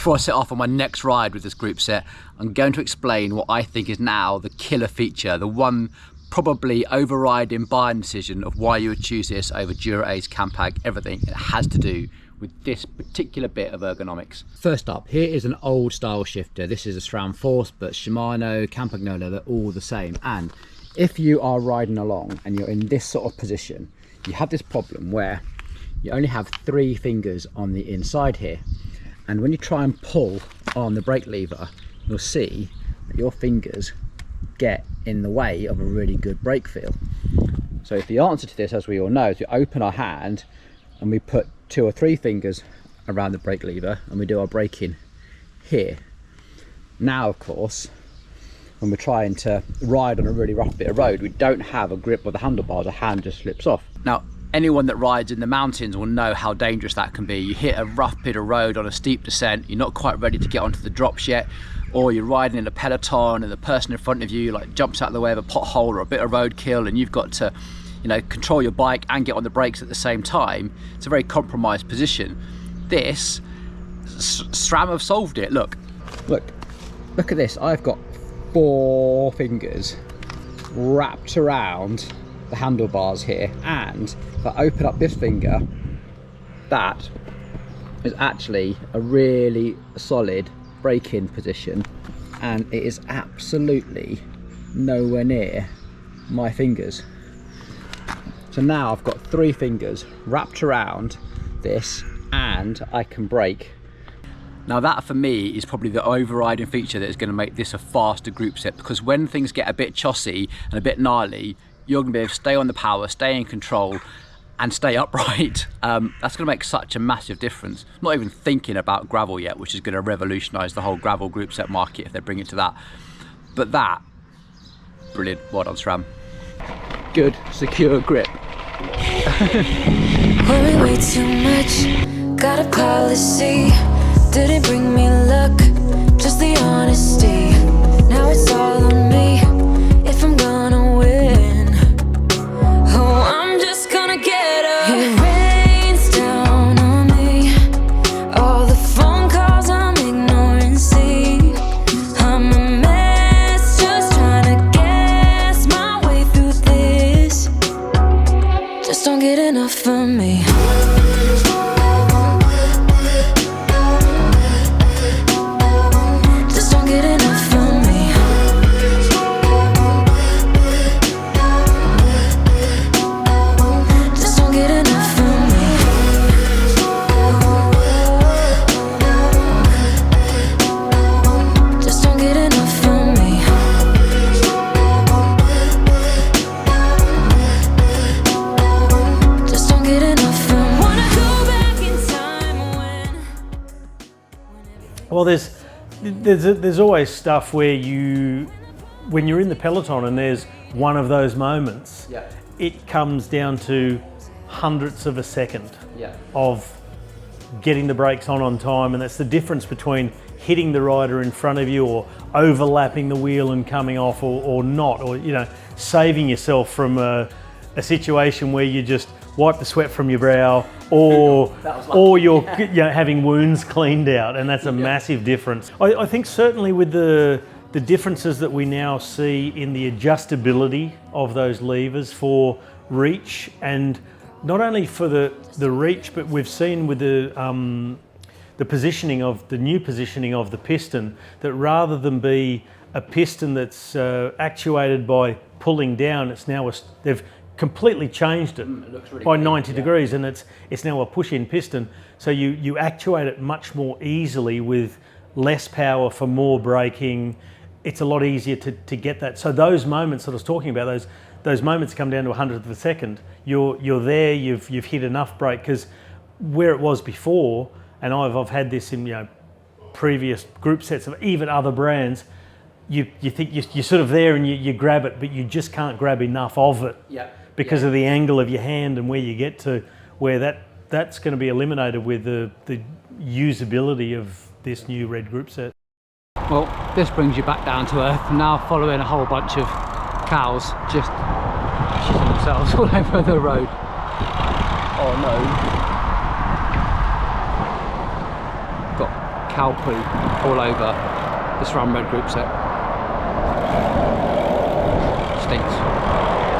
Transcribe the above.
Before I set off on my next ride with this group set, I'm going to explain what I think is now the killer feature, the one probably overriding buying decision of why you would choose this over Dura-Ace, Campag, everything. It has to do with this particular bit of ergonomics. First up, here is an old style shifter. This is a SRAM Force, but Shimano, Campagnola, they're all the same. And if you are riding along and you're in this sort of position, you have this problem where you only have 3 fingers on the inside here. And when you try and pull on the brake lever, you'll see that your fingers get in the way of a really good brake feel. So if the answer to this, as we all know, is we open our hand and we put 2 or 3 fingers around the brake lever and we do our braking here. Now, of course, when we're trying to ride on a really rough bit of road, we don't have a grip of the handlebars, our hand just slips off. Now, anyone that rides in the mountains will know how dangerous that can be. You hit a rough bit of road on a steep descent, you're not quite ready to get onto the drops yet, or you're riding in a peloton and the person in front of you like jumps out of the way of a pothole or a bit of roadkill, and you've got to, you know, control your bike and get on the brakes at the same time. It's a very compromised position. This SRAM have solved it. Look at this. I've got 4 fingers wrapped around the handlebars here, and if I open up this finger, that is actually a really solid braking position, and it is absolutely nowhere near my fingers. So now I've got 3 fingers wrapped around this and I can brake. Now that for me is probably the overriding feature that is going to make this a faster group set, because when things get a bit chossy and a bit gnarly, you're going to be able to stay on the power, stay in control and stay upright. That's going to make such a massive difference. I'm not even thinking about gravel yet, which is going to revolutionise the whole gravel group set market if they bring it to that. But that, brilliant. Well done, SRAM. Good, secure grip. Worry way too much, got a policy. Didn't bring me luck, just the honesty. Now it's all on me, if I'm gonna win. Oh, I'm just gonna get up. It rains down on me, all the phone calls I'm ignoring, see. I'm a mess, just trying to guess my way through this. Just don't get enough of me. Well, there's always stuff where when you're in the peloton and there's one of those moments, Yeah. it comes down to hundredths of a second Yeah. of getting the brakes on time, and that's the difference between hitting the rider in front of you or overlapping the wheel and coming off, or not, or saving yourself from a situation where you just wipe the sweat from your brow, or you're having wounds cleaned out, and that's a massive difference. I think certainly with the differences that we now see in the adjustability of those levers for reach, and not only for the reach, but we've seen with the positioning of the new positioning of the piston, that rather than be a piston that's actuated by pulling down, it's now they've completely changed it really by 90 degrees, and it's now a push-in piston, so you actuate it much more easily with less power for more braking. It's a lot easier to get that. So those moments that I was talking about, those moments come down to 100th of a second. You're there, you've hit enough brake, because where it was before, and I've had this in previous group sets of even other brands, you think you're sort of there and you grab it, but you just can't grab enough of it. Yeah. Because of the angle of your hand and where you get to, where that's going to be eliminated with the usability of this new Red group set. Well, this brings you back down to earth. Now following a whole bunch of cows just shitting themselves all over the road. Oh no. Got cow poo all over the SRAM Red group set.